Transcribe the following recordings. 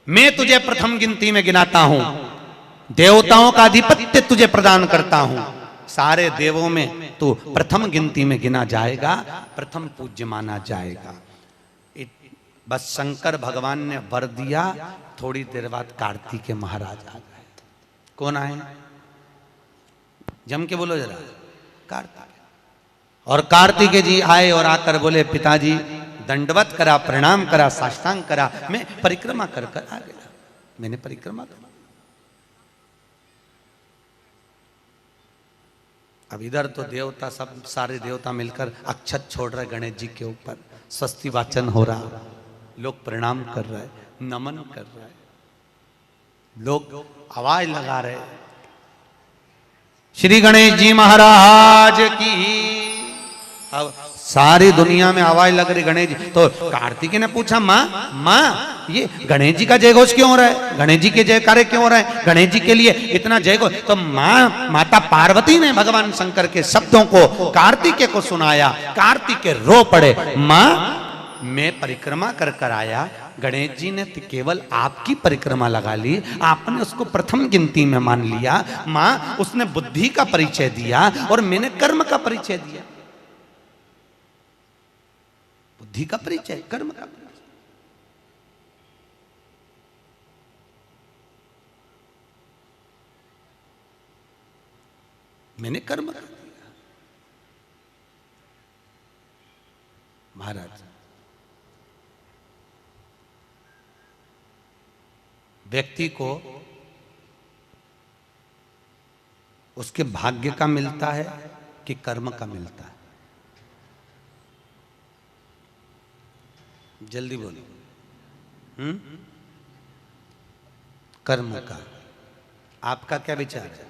मैं तुझे प्रथम गिनती में गिनाता हूं, देवताओं का आधिपत्य तुझे प्रदान करता हूं, सारे देवों में तू प्रथम गिनती में गिना जाएगा, प्रथम पूज्य माना जाएगा। बस शंकर भगवान ने वर दिया, थोड़ी देर बाद कार्तिकेय महाराज आ गए। कौन आए? जम के बोलो जरा, कार्तिकेय। और कार्तिकेय जी आए और आकर बोले, पिताजी दंडवत करा, प्रणाम करा, साष्टांग करा, मैं परिक्रमा कर कर आ गया। मैंने परिक्रमा करा। अब इधर तो देवता सब, सारे देवता मिलकर अक्षत छोड़ रहे गणेश जी के ऊपर, स्वस्ति वाचन हो रहा, लोग प्रणाम कर रहे, नमन कर रहे, लोग आवाज लगा रहे, श्री गणेश जी महाराज की। अब सारी दुनिया में आवाज लग रही गणेश जी। तो कार्तिकेय ने पूछा, माँ ये गणेश जी का जय घोष क्यों हो रहा है? गणेश जी के जयकारे क्यों हो रहे हैं? गणेश जी के लिए इतना जय घोष? तो माता पार्वती ने भगवान शंकर के शब्दों को कार्तिकेय को सुनाया। कार्तिकेय रो पड़े, माँ मैं परिक्रमा कर कर आया, गणेश जी ने केवल आपकी परिक्रमा लगा ली, आपने उसको प्रथम गिनती में मान लिया। माँ उसने बुद्धि का परिचय दिया और मैंने कर्म का परिचय दिया। बुद्धि का परिचय, कर्म का परिचय। मैंने कर्म कर दिया। महाराज, व्यक्ति को उसके भाग्य का मिलता है कि कर्म का मिलता है? जल्दी बोलो। कर्म का। आपका क्या विचार है?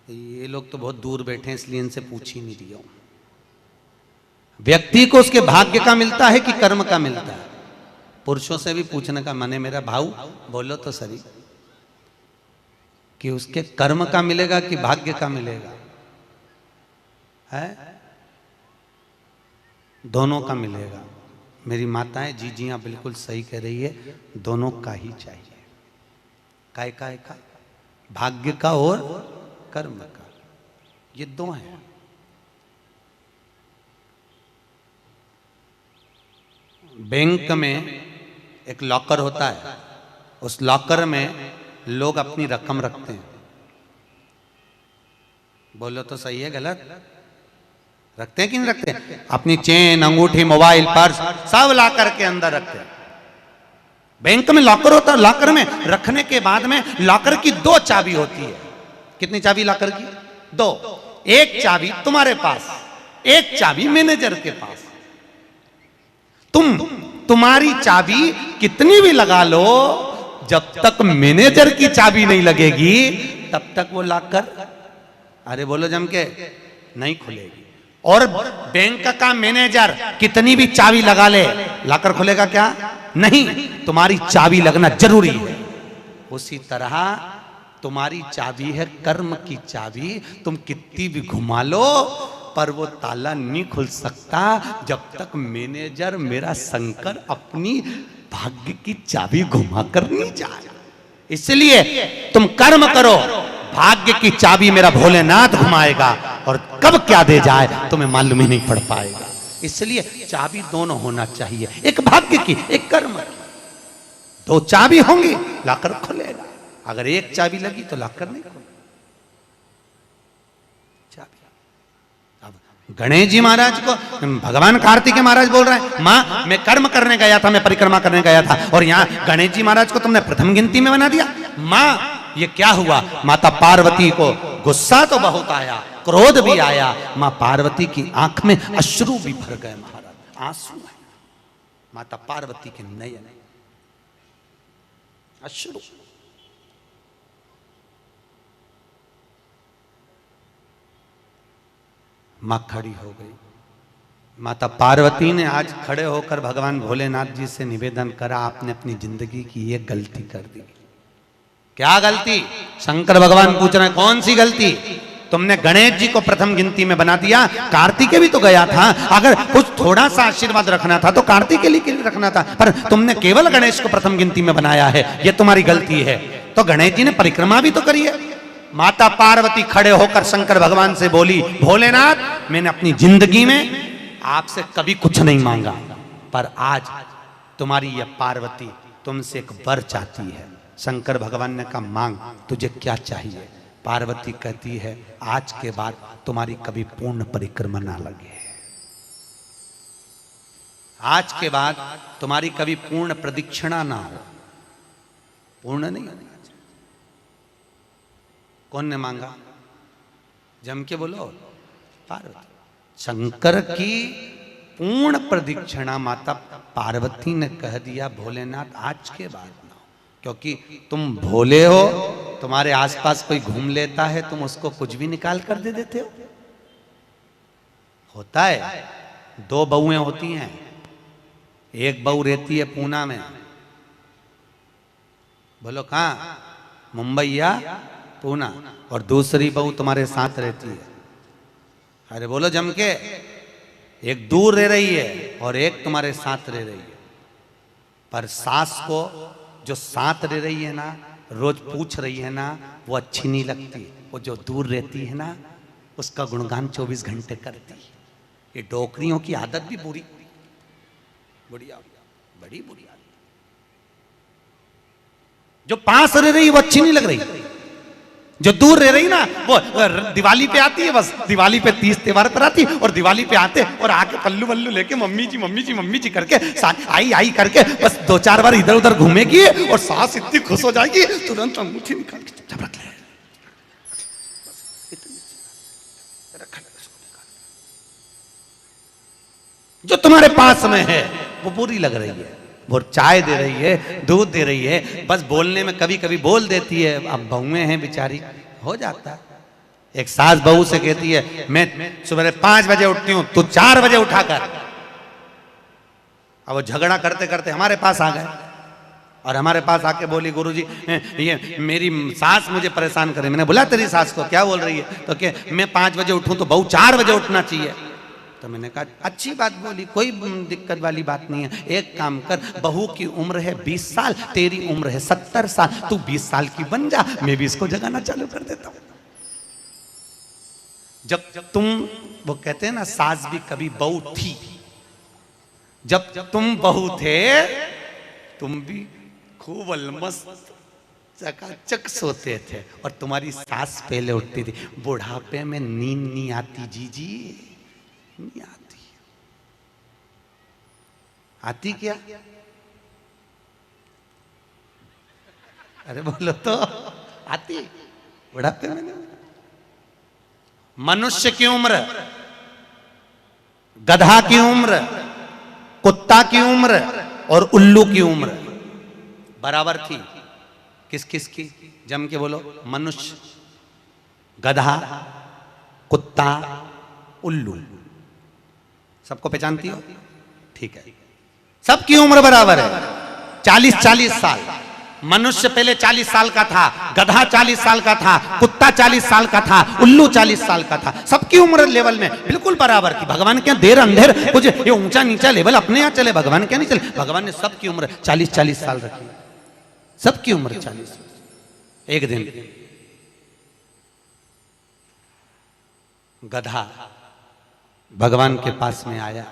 ये लोग तो बहुत दूर बैठे हैं, इसलिए इनसे पूछ ही नहीं रही हूं। व्यक्ति को उसके भाग्य का मिलता है कि कर्म का मिलता है? पुरुषों से भी पूछने का मन है मेरा, भाऊ बोलो तो सही, कि उसके कर्म का मिलेगा कि भाग्य का मिलेगा? है दोनों का मिलेगा। मेरी माताएं जीजियां बिल्कुल सही कह रही है, दोनों का ही चाहिए। काय का? भाग्य का और कर्म का, ये दो हैं। बैंक में एक लॉकर होता है, उस लॉकर में लोग अपनी रकम रखते हैं। बोलो तो सही है गलत? रखते हैं कि नहीं रखते? अपनी चेन, अंगूठी, मोबाइल, पर्स सब लॉकर के अंदर रखते हैं। बैंक में लॉकर होता है, लॉकर में रखने के बाद में लॉकर की दो चाबी होती है। कितनी चाबी लॉकर की? दो। एक चाबी तुम्हारे पास, एक चाबी मैनेजर के पास। तुम्हारी चाबी कितनी भी लगा लो, जब तक मैनेजर की चाबी नहीं लगेगी तब तक वो लॉकर, अरे बोलो जम के, नहीं खुलेगी। और बैंक का मैनेजर कितनी भी चाबी लगा ले, लॉकर खुलेगा क्या? नहीं, तुम्हारी चाबी लगना जरूरी है। उसी तरह तुम्हारी चाबी है कर्म की चाबी, तुम कितनी भी घुमा लो पर वो ताला नहीं खुल सकता जब तक मैनेजर मेरा शंकर अपनी भाग्य की चाबी घुमा कर नहीं जाए। इसलिए तुम कर्म करो, भाग्य की चाबी मेरा भोलेनाथ घुमाएगा, और कब क्या दे जाए तुम्हें मालूम ही नहीं पड़ पाएगा। इसलिए चाबी दोनों होना चाहिए, एक भाग्य की, एक कर्म की। दो चाबी होंगी, लॉकर खुलेगा। अगर एक चाबी लगी तो लॉकर नहीं खुलेगा। गणेश जी महाराज को भगवान कार्तिकेय महाराज बोल रहे हैं, माँ मैं कर्म करने गया था, मैं परिक्रमा करने गया था, और यहाँ गणेश जी महाराज को तुमने प्रथम गिनती में बना दिया। माँ ये क्या हुआ? माता पार्वती को गुस्सा तो बहुत आया, क्रोध भी आया। माँ पार्वती की आंख में अश्रु भी भर गए महाराज, आंसू है माता पार्वती के नयन, अश्रु। मां खड़ी हो गई। माता पार्वती ने आज खड़े होकर भगवान भोलेनाथ जी से निवेदन करा, आपने अपनी जिंदगी की ये गलती कर दी। क्या गलती? शंकर भगवान पूछ रहे हैं, कौन सी गलती? तुमने गणेश जी को प्रथम गिनती में बना दिया, कार्तिकेय भी तो गया था। अगर कुछ थोड़ा सा आशीर्वाद रखना था तो कार्तिकेय के लिए रखना था, पर तुमने केवल गणेश को प्रथम गिनती में बनाया है, यह तुम्हारी गलती है। तो गणेश जी ने परिक्रमा भी तो करी है। माता पार्वती खड़े होकर शंकर भगवान से बोली, भोलेनाथ मैंने अपनी जिंदगी में आपसे कभी कुछ नहीं मांगा, पर आज तुम्हारी यह पार्वती तुमसे एक वर चाहती है। शंकर भगवान ने कहा, मांग, तुझे क्या चाहिए? पार्वती कहती है, आज के बाद तुम्हारी कभी पूर्ण परिक्रमा ना लगे, आज के बाद तुम्हारी कभी पूर्ण प्रदक्षिणा ना हो। पूर्ण नहीं होना चाहिए। कौन ने मांगा? जम के बोलो, पार्वती। शंकर की पूर्ण प्रदक्षिणा माता पार्वती ने कह दिया, भोलेनाथ आज के बाद ना हो, क्योंकि तुम भोले हो, तुम्हारे आसपास कोई घूम लेता है, तुम उसको कुछ भी निकाल कर दे देते हो। होता है, दो बहुएं होती हैं, एक बहू रहती है पूना में, बोलो कहां? मुंबई या पूना, और दूसरी बहू तुम्हारे साथ रहती है। अरे बोलो जम के, एक दूर रह रही है और एक तुम्हारे साथ रह रही है। पर सास को जो साथ रह रही है ना, रोज पूछ रही है ना, वो अच्छी नहीं लगती। वो जो दूर रहती है ना, उसका गुणगान 24 घंटे करती है। ये डोकरियों की आदत भी बुरी, बढ़िया, बड़ी बुरी आदत। जो पास रह रही है वो अच्छी नहीं लग रही, जो दूर रह रही ना, वो दिवाली पे आती है, बस दिवाली पे 30 त्योहार पर आती है, और दिवाली पे आते और आके पल्लू वल्लू लेके मम्मी जी मम्मी जी मम्मी जी करके आई आई करके बस 2-4 बार इधर उधर घूमेगी और सास इतनी खुश हो जाएगी, तुरंत अंगूठी निकाल के चुपचाप रख ले। जो तुम्हारे पास में है वो बुरी लग रही है, वो चाय दे रही है, दूध दे रही है, बस बोलने में कभी कभी बोल देती है। अब बहुएं हैं बेचारी, हो जाता है। एक सास बहू से कहती है, मैं सुबह 5 बजे उठती हूं, तू 4 बजे उठाकर। अब वो झगड़ा करते करते हमारे पास आ गए और हमारे पास आके बोली, गुरुजी ये मेरी सास मुझे परेशान करे। मैंने बोला, तेरी सास को क्या बोल रही है? तो क्या मैं 5 बजे उठूं तो बहू 4 बजे उठना चाहिए। तो मैंने कहा, अच्छी बात बोली, कोई दिक्कत वाली बात नहीं है। एक काम कर, बहू की उम्र है 20 साल, तेरी उम्र है 70 साल, तू 20 साल की बन जा, मैं भी इसको जगाना चालू कर देता हूं। जब तुम, वो कहते हैं ना, सास भी कभी बहू थी। जब तुम बहू थे, तुम भी खूब अलमस्त चकाचक सोते थे, और तुम्हारी सास पहले उठती थी। बुढ़ापे में नींद नहीं आती जीजी, नहीं आती। आती क्या? अरे बोलो तो, आती बुढ़ापे में? मनुष्य की उम्र, गधा की उम्र, कुत्ता की उम्र और उल्लू की उम्र बराबर थी। किस किस की? जम के बोलो। मनुष्य, गधा, कुत्ता, उल्लू, सबको पहचानती हो? ठीक है, सबकी उम्र बराबर है, 40-40 साल। मनुष्य पहले 40 साल का था, गधा 40 साल का था, कुत्ता 40 साल का था, उल्लू 40 साल का था। सबकी उम्र लेवल में बिल्कुल बराबर थी। भगवान क्या देर अंधेर कुछ ये ऊंचा नीचा लेवल अपने यहाँ चले, भगवान क्या नहीं चले। भगवान ने सबकी उम्र 40-40 साल रखी, सबकी उम्र 40। एक दिन गधा भगवान के पास में आया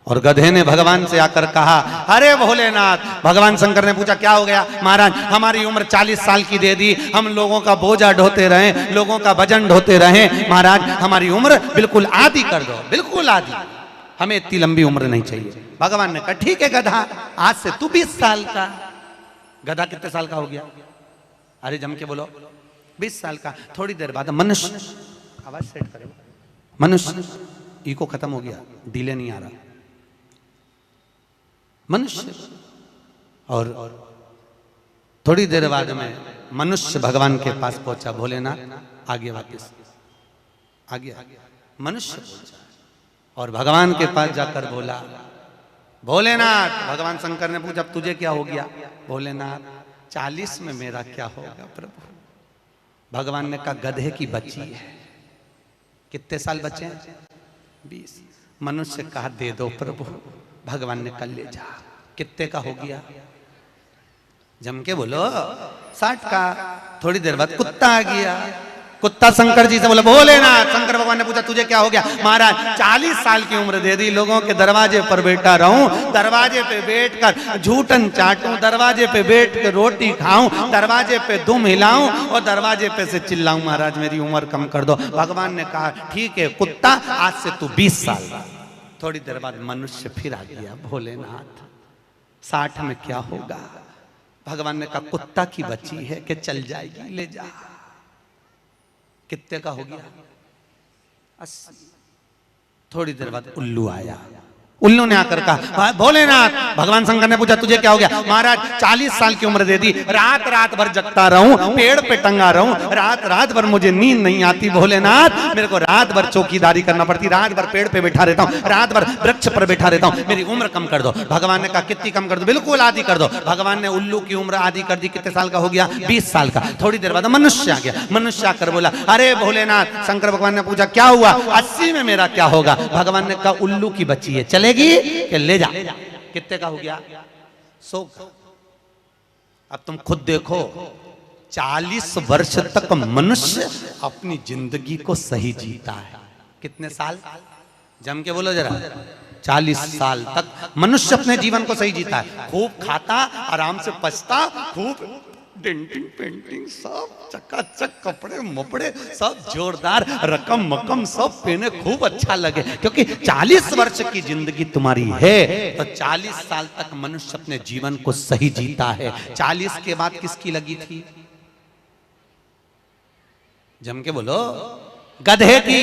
और गधे ने भगवान से आकर कहा, अरे भोलेनाथ। भगवान शंकर ने पूछा, क्या हो गया? महाराज, हमारी उम्र 40 साल की दे दी, हम लोगों का बोझा ढोते रहे, लोगों का वजन ढोते रहे, महाराज हमारी उम्र बिल्कुल आधी कर दो, बिल्कुल आधी, हमें इतनी लंबी उम्र नहीं चाहिए। भगवान ने कहा, ठीक है गधा, आज से तू 20 साल का। गधा कितने साल का हो गया? अरे जम के बोलो, 20 साल का। थोड़ी देर बाद मनुष्य, आवाज सेट करो, मनुष्य, इको खत्म हो गया, डिले नहीं आ रहा, मनुष्य। और थोड़ी देर बाद में मनुष्य भगवान के पास पहुंचा, भोलेनाथ आगे वापस आ गया। मनुष्य पहुंचा और भगवान के पास जाकर बोला, भोलेनाथ। भगवान शंकर ने पूछा, अब तुझे क्या हो गया? भोलेनाथ, 40 में मेरा क्या होगा प्रभु? भगवान ने कहा, गधे की बच्ची है, कितने साल बचे हैं? 20। मनुष्य कहा दे दो प्रभु, भगवान ने कल ले जा। कितने का हो गया? जम के बोलो 60 का। थोड़ी देर बाद कुत्ता आ गया। कुत्ता शंकर जी से बोला भोलेनाथ। शंकर भगवान ने पूछा तुझे क्या हो गया? महाराज 40 साल की उम्र दे दी, लोगों के दरवाजे पर बैठा रहूं, दरवाजे पे बैठकर झूठन चाटूं, दरवाजे पे बैठ के रोटी खाऊं, दरवाजे पे दुम हिलाऊं और दरवाजे पे से चिल्लाऊं महाराज मेरी उम्र कम कर दो। भगवान ने कहा ठीक है कुत्ता, आज से तू 20 साल। थोड़ी देर बाद मनुष्य फिर आ गया। भोलेनाथ 60 में क्या होगा? भगवान ने कहा कुत्ता की बच्ची है कि चल जाएगी, ले जा। कितने का हो गया? 80। थोड़ी देर बाद उल्लू आया। उल्लू ने आकर कहा भोलेनाथ। भगवान शंकर ने पूछा तुझे क्या हो गया? महाराज 40 साल की उम्र दे दी, रात रात भर जगता रहूं, पेड़ पे टंगा रहूं, रात रात भर मुझे नींद नहीं आती भोलेनाथ, मेरे को रात भर चौकीदारी करना पड़ती, रात भर पेड़ पे बैठा रहता हूं, रात भर वृक्ष पर बैठा रहता हूं, मेरी उम्र कम कर दो। भगवान ने कहा कितनी कम कर दो? बिल्कुल आधी कर दो। भगवान ने उल्लू की उम्र आधी कर दी। कितने साल का हो गया? 20 साल का। थोड़ी देर बाद मनुष्य आ गया। मनुष्य आकर बोला अरे भोलेनाथ। शंकर भगवान ने पूछा क्या हुआ? 80 में मेरा क्या होगा? भगवान ने कहा उल्लू की बच्ची है, चलेगी कि ले जा। कितने का हो गया? 100। अब तुम खुद देखो 40 वर्ष तक मनुष्य अपनी जिंदगी को सही जीता है। कितने साल? जम के बोलो जरा। 40 साल तक मनुष्य अपने जीवन को सही जीता है। खूब खाता, आराम से पचता, खूब डेंटिंग पेंटिंग सब चकाचक, कपड़े मपड़े सब जोरदार, रकम मकम सब पहने, खूब अच्छा लगे। क्योंकि 40 वर्ष की जिंदगी तुम्हारी है तो 40 साल तक मनुष्य अपने जीवन को सही जीता है। 40 के बाद किसकी लगी थी? जम के बोलो गधे की।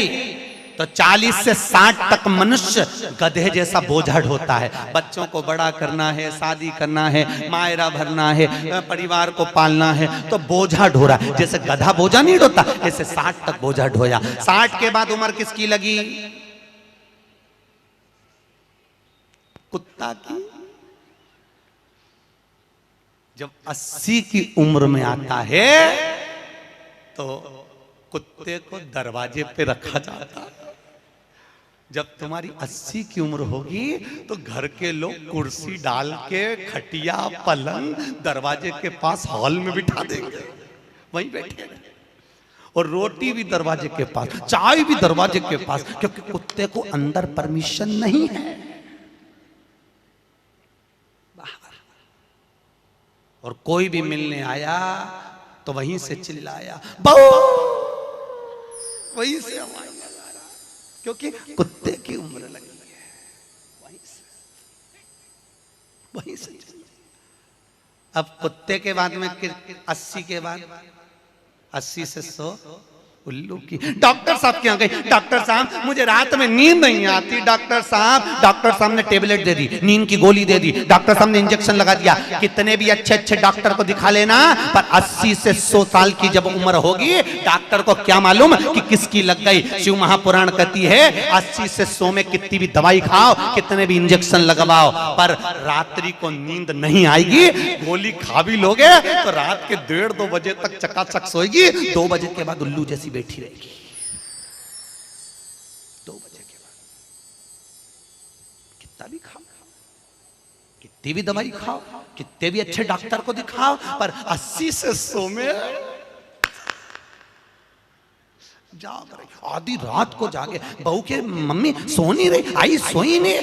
तो 40 से 60 तक मनुष्य गधे जैसा बोझा ढोता है। बच्चों को बड़ा करना है, शादी करना है, मायरा भरना है, परिवार को पालना है, तो बोझा ढो रहा है। जैसे गधा बोझा नहीं ढोता, ऐसे 60 तक बोझा ढोया। 60 के बाद उम्र किसकी लगी? कुत्ता की। जब 80 की उम्र में आता है तो कुत्ते को दरवाजे पे रखा जाता है। जब तुम्हारी 80 की उम्र होगी तो घर के लोग कुर्सी डाल के, खटिया पलंग दरवाजे के पास हॉल में बिठा देंगे, वहीं बैठे, और रोटी भी दरवाजे के पास, चाय भी दरवाजे के पास, क्योंकि कुत्ते को अंदर परमिशन नहीं है। और कोई भी मिलने आया तो वहीं से चिल्लाया बहु, वहीं से आवाज लगा रहा, क्योंकि कुत्ते की उम्र लगी है। वहीं से अब कुत्ते के बाद में 80 के बाद 80 से 100 उल्लू की। डॉक्टर साहब क्या गई? डॉक्टर साहब मुझे रात में नींद नहीं आती। डॉक्टर साहब ने टेबलेट दे दी, नींद की गोली दे दी, डॉक्टर साहब ने इंजेक्शन लगा दिया। कितने भी अच्छे अच्छे डॉक्टर को दिखा लेना, पर 80 से 100 साल की जब उम्र होगी, डॉक्टर को क्या मालूम कि किसकी लग गई। शिव महापुराण कहती है 80 से 100 में कितनी भी दवाई खाओ, कितने भी इंजेक्शन लगवाओ, पर रात्रि को नींद नहीं आएगी। गोली खा भी लोगे तो रात के 1:30-2 बजे तक चकाचक सोएगी, 2 बजे के बाद उल्लू जैसी बैठी रहेगी। 2 बजे के बाद कितना भी खाओ, कितनी भी दवाई खाओ, कितने भी अच्छे डॉक्टर को दिखाओ, पर 80 से 100 में जाग रही। आधी रात को जागे, बहू के मम्मी सो नहीं रही, आई सोई नहीं,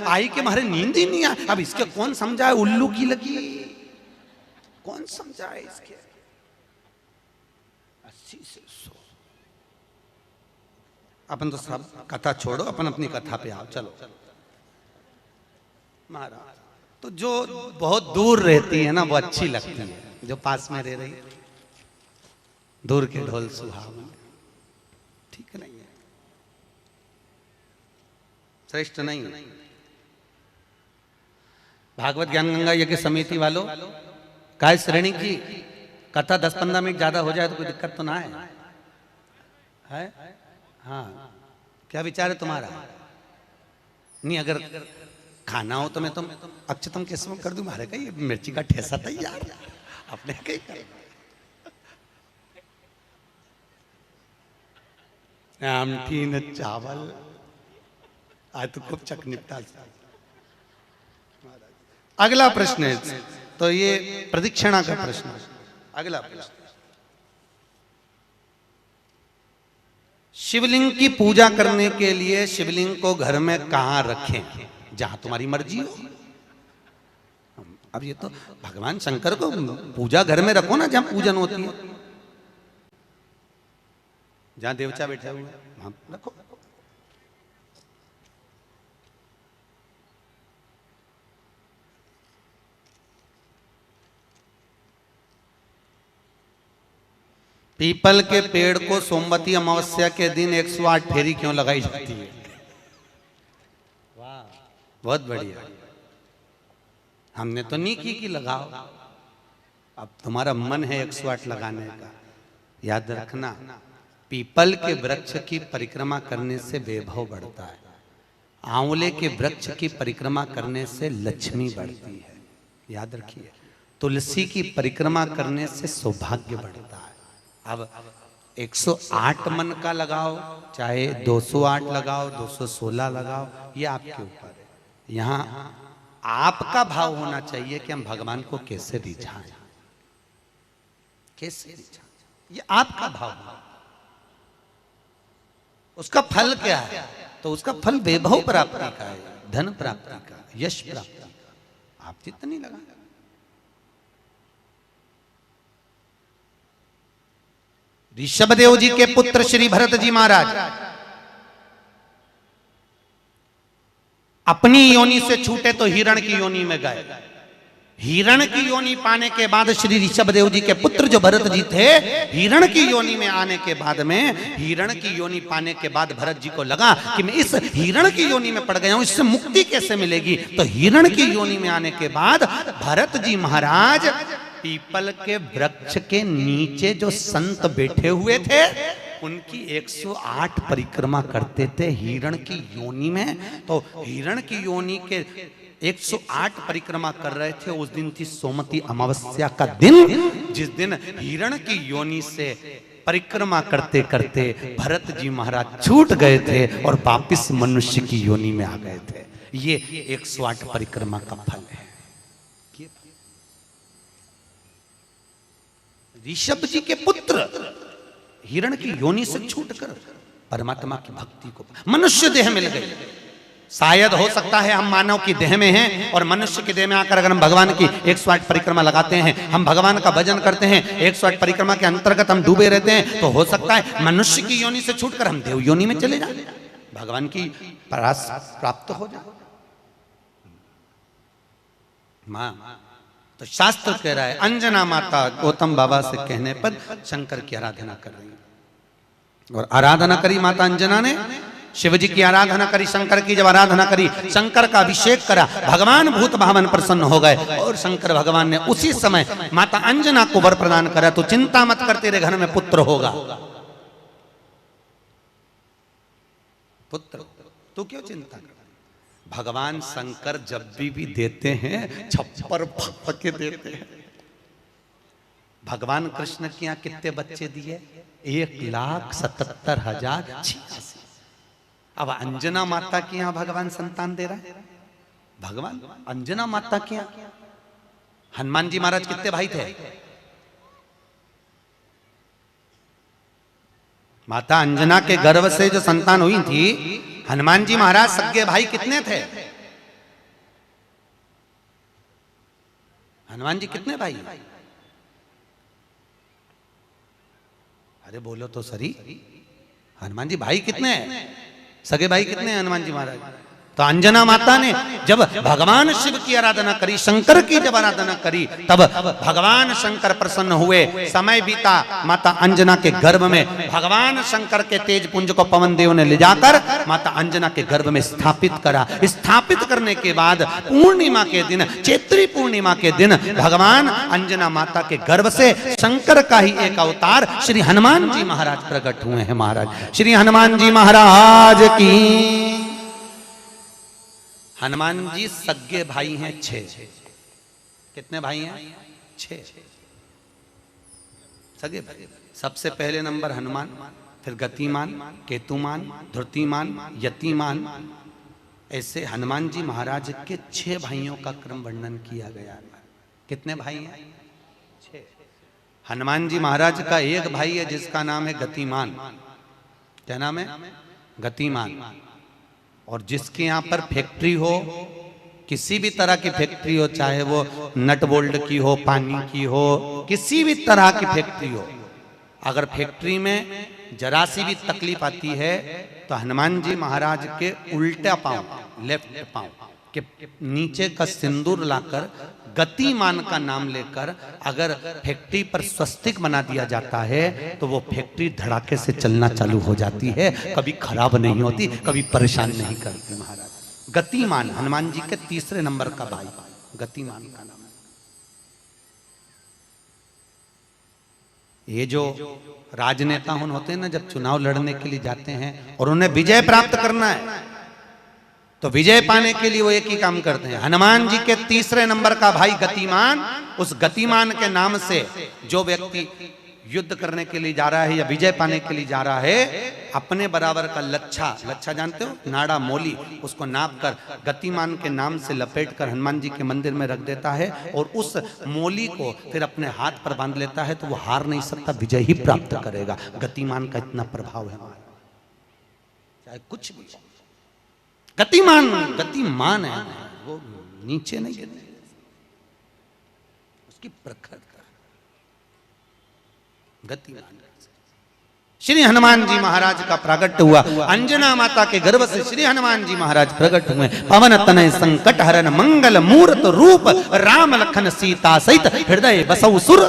आई के मारे नींद ही नहीं आई। अब इसके कौन समझाए उल्लू की लगी, कौन समझाए इसके। 80 से 100। अपन तो सब कथा छोड़ो, अपन अपनी कथा पे आओ। चलो महाराज, तो जो बहुत दूर रहती है ना वो अच्छी लगती है, जो पास में रह रही दूर के ढोल सुहावन, ठीक नहीं है, श्रेष्ठ नहीं है। भागवत ज्ञान गंगा यज्ञ समिति वालों, काय श्रेणी की कथा 10-15 मिनट ज्यादा हो जाए तो कोई दिक्कत तो ना है? हाँ, क्या विचार है तुम्हारा? नहीं, अगर खाना हो तो मैं तुम अक्षतम किस्म कर दूं, मारे कहीं मिर्ची का ठेसा तैयार, अपने कहीं कर। आमठी न चावल। आज तो खूब चक निपटा। अगला प्रश्न है, तो ये प्रदक्षिणा का प्रश्न है। अगला प्रश्न, शिवलिंग की पूजा करने के लिए शिवलिंग को घर में कहां रखें? जहां तुम्हारी मर्जी हो। अब ये तो भगवान शंकर को पूजा घर में रखो ना, जहां पूजन होती है, जहां देवता बैठे हुए वहां रखो। पीपल के पेड़ को सोमवती अमावस्या के दिन 108 फेरी क्यों लगाई जाती है? वाह, बहुत बढ़िया। हमने तो नहीं की कि लगाओ, अब तुम्हारा मन है 108 लगाने का। याद रखना, पीपल के वृक्ष की परिक्रमा करने से वैभव बढ़ता है, आंवले के वृक्ष की परिक्रमा करने से लक्ष्मी बढ़ती है। याद रखिए, तुलसी की परिक्रमा करने से सौभाग्य बढ़ता है। अब 108 मन का लगाओ, चाहे 208 लगाओ, 216 लगाओ, ये आपके ऊपर है। यहाँ आपका भाव होना चाहिए कि हम भगवान को कैसे रिझाएं, कैसे रिझाएं, ये आपका भाव है। उसका फल क्या है? तो उसका फल वैभव प्राप्ति का है, धन प्राप्ति का, यश प्राप्ति का। आप जितनी लगा, ऋषभदेव जी के पुत्र श्री भरत जी महाराज अपनी योनि से छूटे तो हिरण की योनि में गए। हिरण की योनि पाने के बाद श्री ऋषभदेव जी के पुत्र जो भरत जी थे, हिरण की योनि में आने के बाद में, हिरण की योनि पाने के बाद भरत जी को लगा कि मैं इस हिरण की योनि में पड़ गया हूं, इससे मुक्ति कैसे मिलेगी? तो हिरण की योनि में आने के बाद भरत जी महाराज पीपल के वृक्ष के नीचे जो संत बैठे हुए थे, उनकी 108 परिक्रमा करते थे हिरण की योनि में। तो हिरण की योनि के 108 परिक्रमा कर रहे थे। उस दिन थी सोमवती अमावस्या का दिन, जिस दिन हिरण की योनि से परिक्रमा करते करते भरत जी महाराज छूट गए थे और वापिस मनुष्य की योनि में आ गए थे। ये 108 परिक्रमा का फल है। ऋषभ जी के पुत्र हिरण की योनि से छूटकर परमात्मा की भक्ति को, मनुष्य देह मिल गई। शायद हो सकता है हम मानव की देह में हैं और मनुष्य की देह में आकर अगर हम भगवान की 108 परिक्रमा लगाते हैं, हम भगवान का भजन करते हैं, 108 परिक्रमा के अंतर्गत हम डूबे रहते हैं, तो हो सकता है मनुष्य की योनि से छूटकर हम देव योनि में चले जाए, भगवान की परास प्राप्त हो जाए। मां तो शास्त्र कह रहा है, अंजना माता गौतम बाबा से कहने पर शंकर की आराधना कर रही है। और आराधना करी माता अंजना ने, शिव जी की आराधना करी, शंकर की जब आराधना करी, शंकर का अभिषेक करा, भगवान भूत भावन प्रसन्न हो गए और शंकर भगवान ने उसी समय माता अंजना को वर प्रदान करा, तो चिंता मत कर, तेरे घर में पुत्र होगा। पुत्र, तू क्यों चिंता कर? भगवान शंकर जब भी देते हैं, छप्पर फाड़ के देते हैं। भगवान कृष्ण के यहाँ कितने बच्चे दिए? 1,77,086। अब अंजना माता के यहाँ भगवान संतान दे रहा है। भगवान अंजना माता के यहाँ हनुमान जी महाराज कितने भाई थे? माता अंजना के गर्भ से जो संतान हुई थी, हनुमान जी महाराज सगे भाई कितने थे? हनुमान जी कितने भाई? अरे बोलो तो सही, हनुमान जी भाई कितने हैं? सगे भाई कितने हैं हनुमान जी महाराज? तो अंजना माता ने जब भगवान शिव की आराधना करी, शंकर की जब आराधना करी, तब भगवान शंकर प्रसन्न हुए। समय बीता, माता अंजना के गर्भ में भगवान शंकर के तेज पुंज को पवन देव ने ले जाकर माता अंजना के गर्भ में स्थापित करा। स्थापित करने के बाद पूर्णिमा के दिन, चैत्री पूर्णिमा के दिन, भगवान अंजना माता के गर्भ से शंकर का ही एक अवतार श्री हनुमान जी महाराज प्रकट हुए हैं। महाराज श्री हनुमान जी महाराज की। हनुमान जी सगे भाई हैं 6। कितने भाई हैं? 6 सगे भाई। सबसे पहले नंबर हनुमान, फिर गतिमान, केतुमान, धृतिमान, यतिमान, ऐसे हनुमान जी महाराज के 6 भाइयों का क्रम वर्णन किया गया। कितने भाई हैं? 6। हनुमान जी महाराज का एक भाई है जिसका नाम है गतिमान। क्या नाम है? गतिमान। और जिसके यहां पर फैक्ट्री हो, किसी भी तरह की फैक्ट्री हो, चाहे वो नट बोल्ट की हो, पानी की हो, किसी भी तरह की फैक्ट्री हो, अगर फैक्ट्री में जरा सी भी तकलीफ आती है तो हनुमान जी महाराज के उल्टा पांव, लेफ्ट पांव के नीचे का सिंदूर लाकर गतिमान का नाम लेकर अगर फैक्ट्री पर स्वस्तिक बना दिया जाता है तो वो फैक्ट्री धड़ाके से चलना चालू हो जाती है, कभी खराब नहीं होती, कभी परेशान नहीं करती। महाराज गतिमान, हनुमान जी के 3रे नंबर का भाई गतिमान का नाम। ये जो राजनेता होते हैं ना, जब चुनाव लड़ने के लिए जाते हैं और उन्हें विजय प्राप्त करना है तो विजय पाने के लिए वो एक ही काम करते हैं। हनुमान जी के 3रे नंबर का भाई गतिमान, उस गतिमान के नाम से जो व्यक्ति युद्ध करने के लिए जा रहा है या विजय पाने के लिए जा रहा है, अपने बराबर का लच्छा, लच्छा जानते हो, नाड़ा मोली, उसको नाप कर गतिमान के नाम से लपेट कर हनुमान जी के मंदिर में रख देता है और उस मोली को फिर अपने हाथ पर बांध लेता है तो वो हार नहीं सकता, विजय ही प्राप्त करेगा। गतिमान का इतना प्रभाव है, चाहे कुछ भी। गतिमान, गतिमान है वो, नीचे नहीं गिरने, उसकी प्रखरता। गतिमान। श्री हनुमान जी महाराज का प्रागट्य हुआ, अंजना माता के गर्भ से श्री हनुमान जी महाराज प्रकट हुए। पवन तनय संकट हरन मंगल मूर्त रूप, राम लखन सीता सहित हृदय बसौ सुर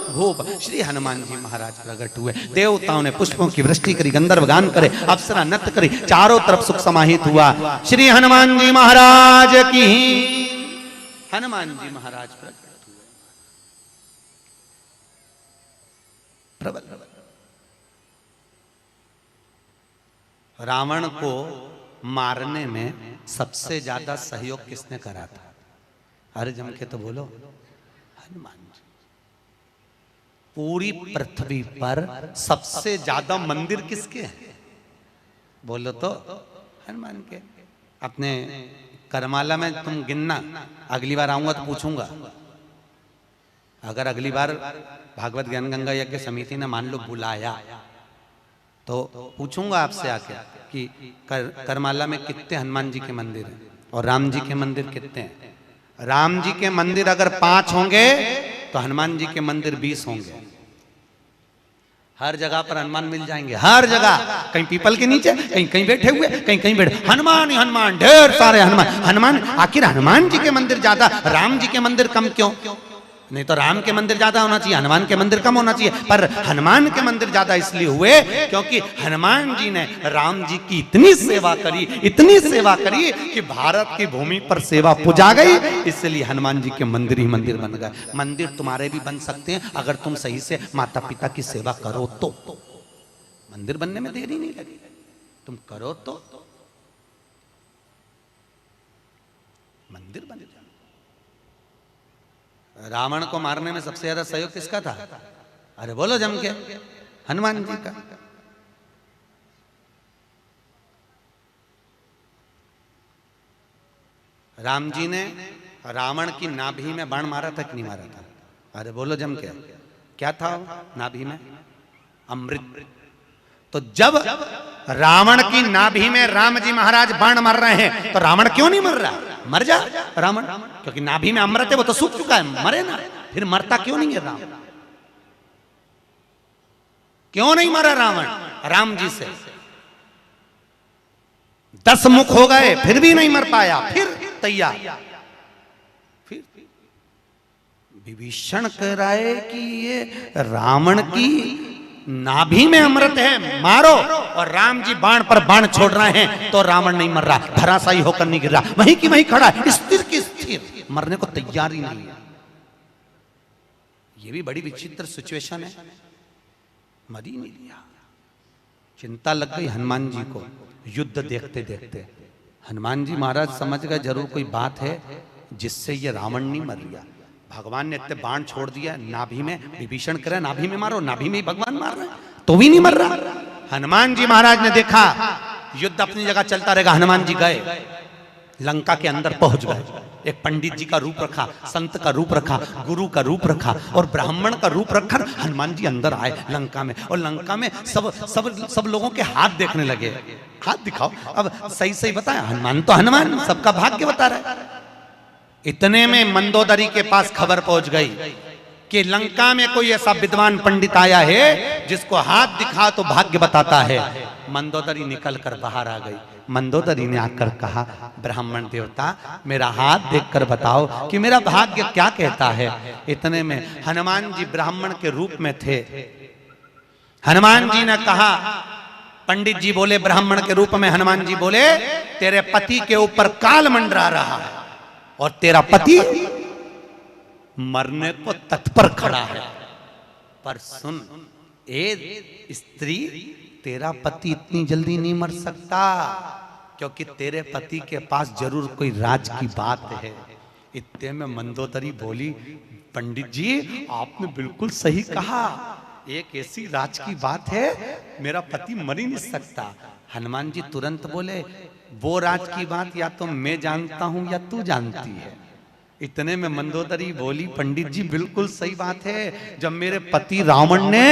भूप। श्री हनुमान जी महाराज प्रकट हुए। देवताओं ने पुष्पों की वृष्टि करी, गंधर्व गान करे, अप्सरा नृत्य करी, चारों तरफ सुख समाहित हुआ। श्री हनुमान जी महाराज की। हनुमान जी महाराज प्रकट हुए। प्रबल। रावण को मारने में सबसे ज्यादा सहयोग किसने करा था? अरे जम के तो बोलो, हनुमान जी। पूरी पृथ्वी पर सबसे ज्यादा मंदिर किसके हैं? बोलो तो हनुमान के। अपने करमाला में तुम गिनना, अगली बार आऊंगा तो पूछूंगा। अगर अगली बार भागवत ज्ञान गंगा यज्ञ समिति ने मान लो बुलाया तो पूछूंगा आपसे आके कि करमाला में कितने हनुमान जी के मंदिर हैं और राम जी के मंदिर कितने हैं। राम जी के मंदिर अगर 5 होंगे तो हनुमान जी के मंदिर 20 होंगे। हर जगह पर हनुमान मिल जाएंगे, हर जगह, कहीं पीपल के नीचे, कहीं कहीं बैठे हुए, कहीं कहीं बैठे, हनुमान ही हनुमान, ढेर सारे हनुमान। हनुमान, आखिर हनुमान जी के मंदिर ज्यादा, राम जी के मंदिर कम क्यों? नहीं तो राम के मंदिर ज्यादा होना चाहिए, हनुमान के मंदिर कम होना चाहिए। पर हनुमान के मंदिर ज्यादा इसलिए हुए क्योंकि हनुमान जी ने राम जी की इतनी सेवा करी, इतनी सेवा करी कि भारत की भूमि पर सेवा पुजा गई, इसलिए हनुमान जी के मंदिर ही मंदिर बन गए। मंदिर तुम्हारे भी बन सकते हैं अगर तुम सही से माता पिता की सेवा करो तो। मंदिर बनने में देरी नहीं लगी, तुम करो तो मंदिर बन जाए। रावण को मारने में सबसे ज्यादा सहयोग किसका था? अरे बोलो जम के, हनुमान जी का। राम जी ने रावण की नाभि में बाण मारा था कि नहीं मारा था? अरे बोलो जम के, क्या था नाभि में? अमृत। तो जब रावण की नाभि में राम जी महाराज बाण मार रहे हैं तो रावण क्यों नहीं मर रहा? मर जा रावण, क्योंकि नाभि में अमृत है, वो तो सूख चुका है, मरे ना। फिर मरता क्यों नहीं है राम? क्यों नहीं मरा रावण? राम जी से 10 मुख हो गए फिर भी नहीं मर पाया, फिर तैयार। फिर विभीषण कह रहा है कि ये रावण की नाभि में अमृत है, मारो। और राम जी बाण पर बाण छोड़ रहे हैं तो रावण नहीं मर रहा, धराशायी होकर नहीं गिर रहा, वहीं की वहीं खड़ा है, स्थिर की स्थिर, मरने को तैयार ही नहीं है। ये भी बड़ी विचित्र सिचुएशन है, मर ही नहीं लिया। चिंता लग गई हनुमान जी को युद्ध देखते देखते। हनुमान जी महाराज समझ गए जरूर कोई बात है जिससे ये रावण नहीं मर गया। भगवान ने इतने बाण छोड़ दिया नाभि में, विभीषण करे नाभि में मारो, नाभि में ही भगवान मार रहे हैं तो भी नहीं मर रहा। हनुमान जी महाराज ने देखा युद्ध अपनी जगह चलता रहेगा, हनुमान जी गए लंका के अंदर पहुंच गए। एक पंडित जी का रूप रखा, संत का रूप रखा, गुरु का रूप रखा और ब्राह्मण का रूप रखकर हनुमान जी अंदर आए लंका में। और लंका में सब सब सब लोगों के हाथ देखने लगे, हाथ दिखाओ, अब सही सही बताया, हनुमान तो हनुमान, सबका भाग्य बता रहा है। इतने में मंदोदरी के पास खबर पहुंच गई कि लंका में कोई ऐसा विद्वान पंडित आया है जिसको हाथ दिखा तो भाग्य बताता है। मंदोदरी निकल कर बाहर आ गई। मंदोदरी ने आकर कहा, ब्राह्मण देवता मेरा हाथ देखकर बताओ कि मेरा भाग्य क्या कहता है। इतने में हनुमान जी ब्राह्मण के रूप में थे। हनुमान जी ने कहा, पंडित जी बोले ब्राह्मण के रूप में, हनुमान जी बोले तेरे पति के ऊपर काल मंडरा रहा है और तेरा पति मरने को तत्पर खड़ा है। पर सुन ए स्त्री, तेरा पति इतनी जल्दी नहीं मर सकता, क्योंकि तेरे पति के पास जरूर कोई राज की बात है। इतने में मंदोदरी बोली, पंडित जी आपने बिल्कुल सही कहा, एक ऐसी राज की बात है, मेरा पति मर ही नहीं सकता। हनुमान जी तुरंत बोले, वो राज की बात या तो मैं जानता हूं या तू जानती है। इतने में मंदोदरी बोली, पंडित जी बिल्कुल सही बात है, जब मेरे पति रावण ने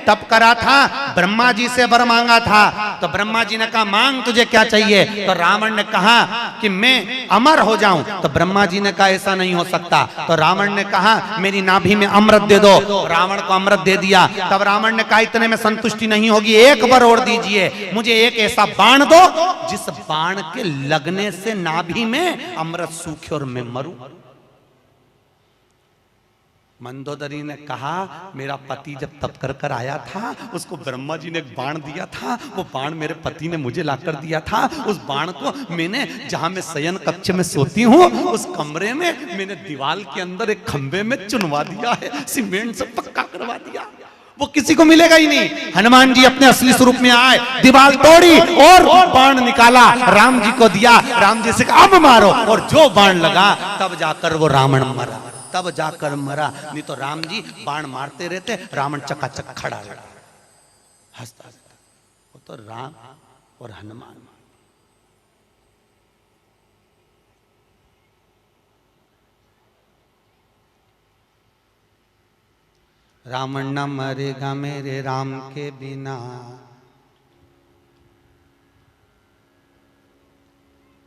तप करा था, ब्रह्मा जी से वर मांगा था, तो ब्रह्मा जी ने कहा मांग तुझे क्या चाहिए, तो रावण ने कहा कि मैं अमर हो जाऊं, तो ब्रह्मा जी ने कहा ऐसा नहीं हो सकता, तो रावण ने कहा मेरी नाभि में अमृत दे दो, रावण को अमृत दे दिया। तब रावण ने कहा इतने में संतुष्टि नहीं होगी, एक वर और दीजिए, मुझे एक ऐसा बाण दो जिस बाण के लगने से नाभि में अमृत सूखे और मैं मरूं। मंदोदरी ने कहा मेरा पति जब तप कर कर आया था, उसको ब्रह्मा जी ने एक बाण दिया था, वो बाण मेरे पति ने मुझे लाकर दिया था। उस बाण को मैंने, जहां मैं शयन कक्ष में सोती हूँ, उस कमरे में मैंने दीवार के अंदर एक खंबे में चुनवा दिया है, सीमेंट से पक्का करवा दिया, वो किसी को मिलेगा ही नहीं। हनुमान जी अपने असली स्वरूप में आए, दीवार तोड़ी और बाण निकाला, राम जी को दिया, राम जी से अब मारो, और जो बाण लगा तब जाकर वो रावण मरा, तब जाकर मरा। नहीं तो राम जी बाण मारते रहते, रावण चकाचक खड़ा रहता, हंसता रहता। वो तो राम और हनुमान। रावण न मरेगा मेरे राम के बिना,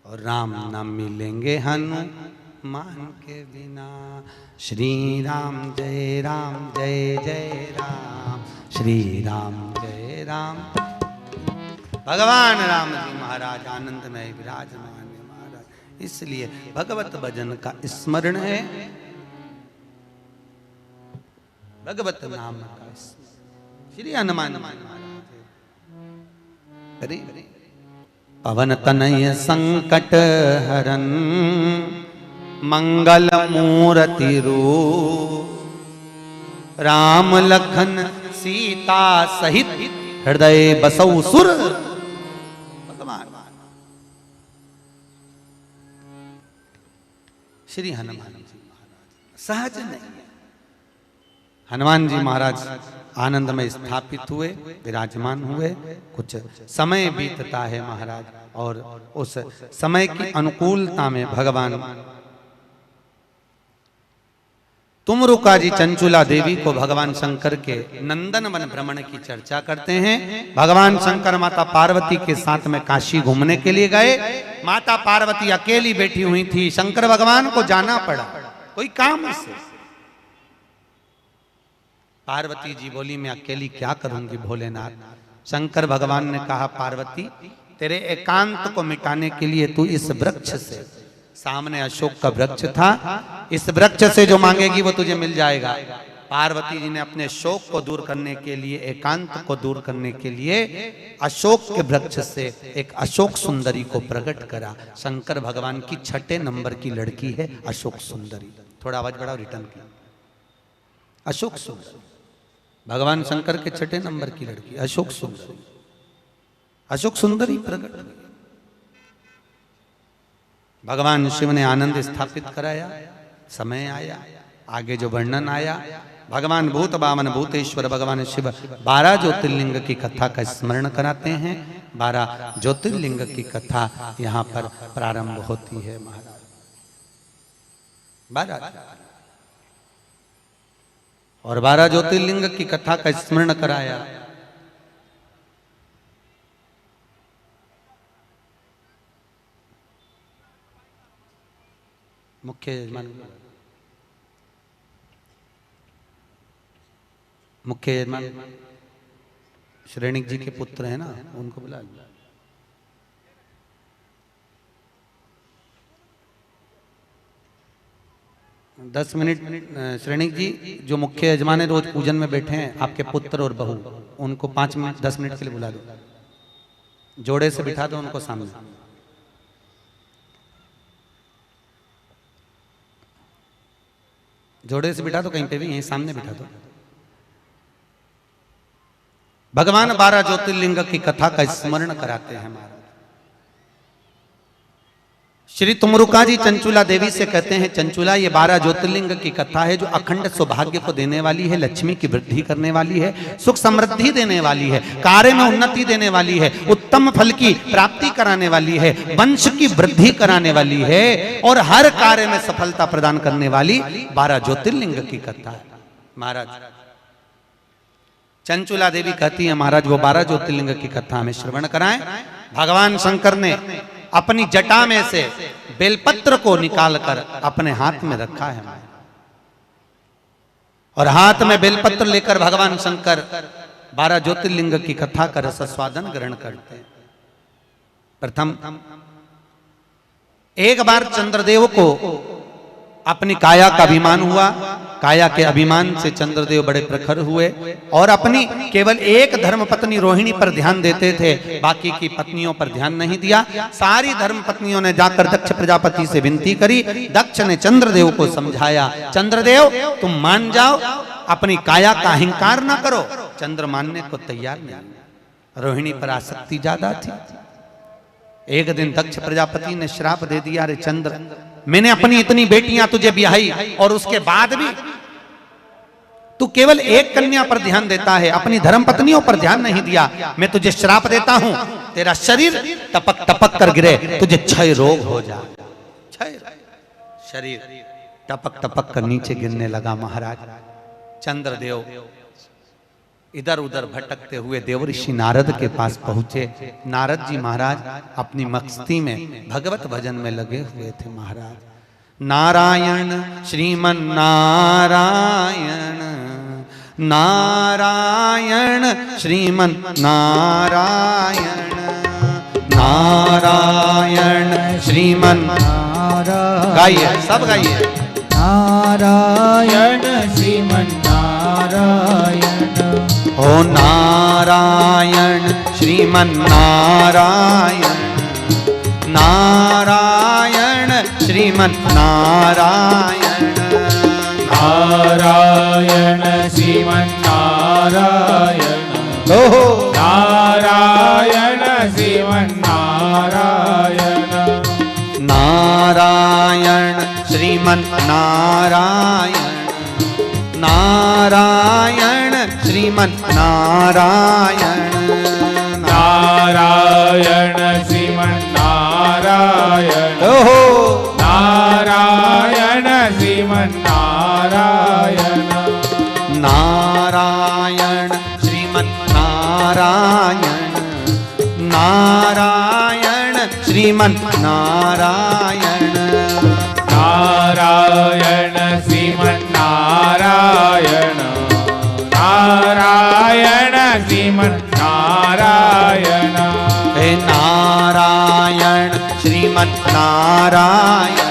और राम न मिलेंगे हनुमान के बिना। श्री राम जय जय राम, श्री राम जय राम। भगवान राम जी महाराज आनंद में विराजमान महाराज, इसलिए भगवत भजन का स्मरण है, भगवत नाम का श्री हनुमान महाराज। पवन तनय संकट हरन, मंगल मूर्ति रूप, राम लखन सीता सहित हृदय बसौ सुर। भगवान श्री हनुमान जी महाराज सहज नहीं, हनुमान जी महाराज आनंद में स्थापित हुए, विराजमान हुए। कुछ समय बीतता है महाराज, और उस समय की अनुकूलता में भगवान तुमरुका जी चंचुला देवी को भगवान शंकर के नंदन वन भ्रमण की चर्चा करते हैं। भगवान शंकर माता पार्वती के साथ में काशी घूमने के लिए गए। माता पार्वती अकेली बैठी हुई थी, शंकर भगवान को जाना पड़ा कोई काम से। पार्वती जी बोली मैं अकेली क्या करूंगी भोलेनाथ। शंकर भगवान ने कहा पार्वती तेरे एकांत को मिटाने के लिए तू इस वृक्ष से, सामने अशोक का वृक्ष था, इस वृक्ष से जो मांगेगी वो तुझे मिल जाएगा। पार्वती जी ने अपने शोक को दूर करने के लिए, एकांत को दूर करने के लिए अशोक के वृक्ष से एक अशोक सुंदरी को प्रकट करा। शंकर भगवान की 6 नंबर की लड़की है अशोक सुंदरी। थोड़ा आवाज बढ़ाओ, रिटर्न की। अशोक सुंदरी भगवान शंकर के 6 नंबर की लड़की अशोक सुंदरी। अशोक सुंदरी प्रकट हुई। भगवान शिव ने आनंद स्थापित कराया। समय आया, आगे जो वर्णन आया भगवान भूत बामन भूतेश्वर भगवान शिव 12 ज्योतिर्लिंग की कथा का स्मरण कराते हैं। 12 ज्योतिर्लिंग की कथा यहाँ पर प्रारंभ होती है महाराज। 12 और 12 ज्योतिर्लिंग की कथा का स्मरण कराया। मुख्य यजमान श्रेणिक जी के पुत्र है ना, उनको बुला लिया। दस मिनट श्रेणिक जी जो मुख्य यजमान है रोज पूजन में बैठे हैं, आपके पुत्र और बहू, उनको 5 मिनट 10 मिनट के लिए बुला दो, जोड़े से बिठा दो उनको सामने। जोड़े से बिठा दो, कहीं पे भी, यहीं सामने बिठा दो। भगवान 12 ज्योतिर्लिंग की कथा का स्मरण कराते हैं महाराज। श्री तुमरुका जी चंचुला देवी से कहते हैं, चंचुला ये 12 ज्योतिर्लिंग की कथा है जो अखंड सौभाग्य को देने वाली है, लक्ष्मी की वृद्धि करने वाली है, सुख समृद्धि देने वाली है, कार्य में उन्नति देने वाली है, उत्तम फल की प्राप्ति कराने वाली है, वंश की वृद्धि कराने वाली है और हर कार्य में सफलता प्रदान करने वाली 12 ज्योतिर्लिंग की कथा है महाराज। चंचुला देवी कहती है महाराज वो 12 ज्योतिर्लिंग की कथा हमें श्रवण कराएं। भगवान शंकर ने अपनी जटा में से बेलपत्र को निकालकर अपने हाथ में रखा है और हाथ में बेलपत्र लेकर भगवान शंकर 12 ज्योतिर्लिंग की कथा का रसस्वादन ग्रहण करते हैं। प्रथम एक बार चंद्रदेव को अपनी काया का अभिमान हुआ, काया के अभिमान से चंद्रदेव बड़े प्रखर हुए और अपनी केवल एक धर्मपत्नी रोहिणी पर ध्यान देते थे, बाकी की पत्नियों पर ध्यान नहीं दिया। सारी धर्मपत्नियों ने जाकर दक्ष प्रजापति से विनती करी। दक्ष ने चंद्रदेव को समझाया, चंद्रदेव तुम मान जाओ, अपनी काया का अहंकार ना करो। चंद्र मानने को तैयार नहीं, रोहिणी पर आसक्ति ज्यादा थी। एक दिन दक्ष प्रजापति ने श्राप दे दिया, अरे चंद्र मैंने अपनी इतनी बेटियां तुझे ब्याही और उसके बाद भी तू केवल एक कन्या पर ध्यान देता है, अपनी धर्मपत्नियों पर ध्यान नहीं दिया। मैं तुझे श्राप देता हूं, तेरा शरीर टपक टपक कर गिरे, तुझे क्षय रोग हो जाए। क्षय शरीर टपक टपक कर नीचे गिरने लगा महाराज। चंद्रदेव इधर उधर भटकते हुए देवऋषि नारद के पास पहुंचे। नारद जी महाराज अपनी मस्ती में भगवत भजन में लगे हुए थे महाराज। नारायण श्रीमन नारायण, नारायण श्रीमन नारायण, नारायण श्रीमन नारायण। गाइए, सब गाइए। नारायण श्रीमन नारायण, ओ नारायण श्रीमन नारायण, नारायण श्रीमन नारायण, नारायण श्रीमन नारायण, ओहो नारायण श्रीमन नारायण, नारायण श्रीमन नारायण, नारायण श्रीमन नारायण, नारायण श्रीमन नारायण, ओहो नारायण श्रीमन नारायण, नारायण श्रीमन नारायण, नारायण श्रीमन नारायण, नारायण श्रीमन नारायण, नारायण श्रीमन नारायण, हे नारायण श्रीमन नारायण,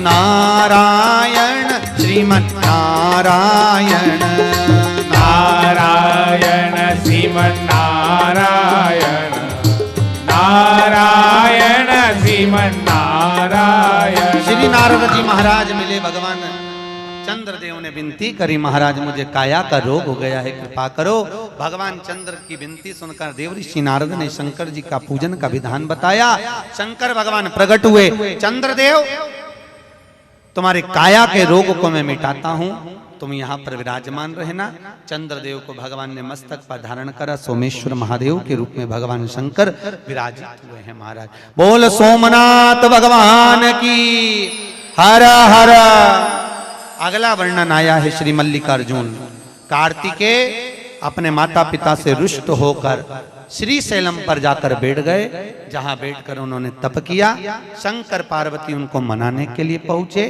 नारायण श्रीमन नारायण, नारायण श्रीमन नारायण, नारायण श्रीमन नारायण। श्री नारद जी महाराज मिले भगवान चंद्रदेव ने विनती करी, महाराज मुझे काया का रोग हो गया है, कृपा करो। भगवान चंद्र की विनती सुनकर देवऋषि नारद ने शंकर जी का पूजन का विधान बताया। शंकर भगवान प्रकट हुए, चंद्रदेव तुम्हारे काया के रोग को मैं मिटाता हूं, तुम यहाँ पर विराजमान रहना। चंद्रदेव को भगवान ने मस्तक पर धारण करा, सोमेश्वर महादेव के रूप में भगवान शंकर विराजित हुए हैं महाराज। बोल सोमनाथ भगवान की हर हर। अगला वर्णन आया है श्री मल्लिकार्जुन। कार्तिकेय अपने माता पिता से रुष्ट होकर श्री शैलम पर जाकर बैठ गए, जहां बैठकर उन्होंने तप किया। शंकर पार्वती उनको मनाने के लिए पहुंचे।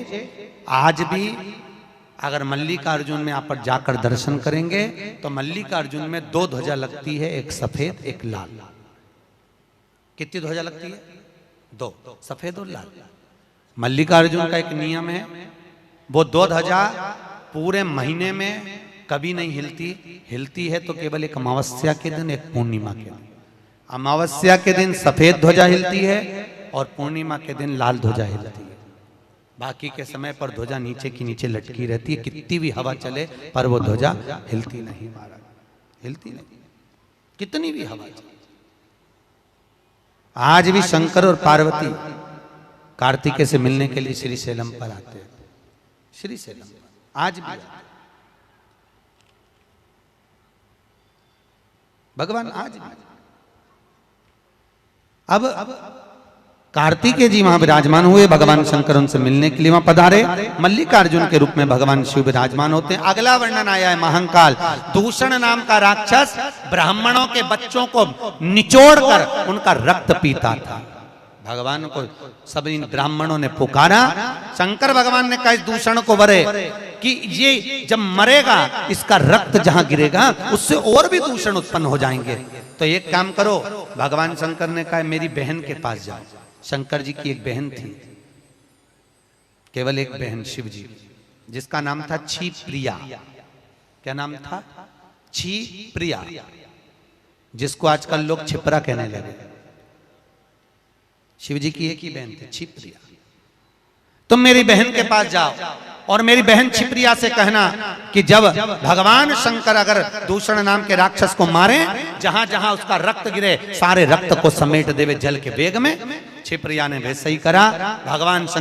आज भी अगर मल्लिकार्जुन में आप जाकर दर्शन करेंगे तो मल्लिकार्जुन में 2 ध्वजा लगती है, एक सफेद एक लाल। कितनी ध्वजा लगती है? 2, सफेद और लाल। मल्लिकार्जुन का एक नियम है, वो 2 ध्वजा पूरे महीने में कभी नहीं हिलती। हिलती है तो केवल एक अमावस्या के दिन, एक पूर्णिमा के दिन। अमावस्या के दिन सफेद ध्वजा हिलती है और पूर्णिमा के दिन लाल ध्वजा हिलती है। बाकी के समय पर ध्वजा नीचे की नीचे लटकी रहती है, कितनी भी हवा चले पर वो ध्वजा हिलती नहीं महाराज, हिलती नहीं, कितनी भी हवा चले। आज भी शंकर और पार्वती कार्तिकेय से मिलने के लिए श्री शैलम पर आते हैं। श्री शैलम आज भी भगवान आज भी। अब कार्तिकेय जी वहां विराजमान हुए, भगवान शंकर उनसे मिलने के लिए वहां पधारे। मल्लिकार्जुन के रूप में भगवान शिव विराजमान होते हैं। अगला वर्णन आया है महाकाल। दूषण नाम का राक्षस ब्राह्मणों के बच्चों को निचोड़कर उनका रक्त पीता था। भगवान को सब इन ब्राह्मणों ने पुकारा। शंकर भगवान ने कहा इस दूषण को वरे कि ये जब मरेगा इसका रक्त जहां गिरेगा उससे और भी दूषण उत्पन्न हो जाएंगे। तो एक काम करो, भगवान शंकर ने कहा मेरी बहन के पास जाओ। शंकर जी की एक बहन थी, केवल एक बहन शिव जी, जिसका नाम था क्षिप्रिया। क्या नाम था? क्षिप्रिया, जिसको आजकल लोग छिपरा कहने लगे। शिव जी की एक ही बहन थी, क्षिप्रिया। तुम मेरी बहन के पास जाओ और मेरी बहन क्षिप्रिया से कहना कि जब भगवान शंकर अगर दूषण नाम के राक्षस को मारे, जहां जहां उसका रक्त गिरे सारे रक्त को समेट देवे जल के वेग में। क्षिप्रिया ने वैसे ही करा। भगवान शंकर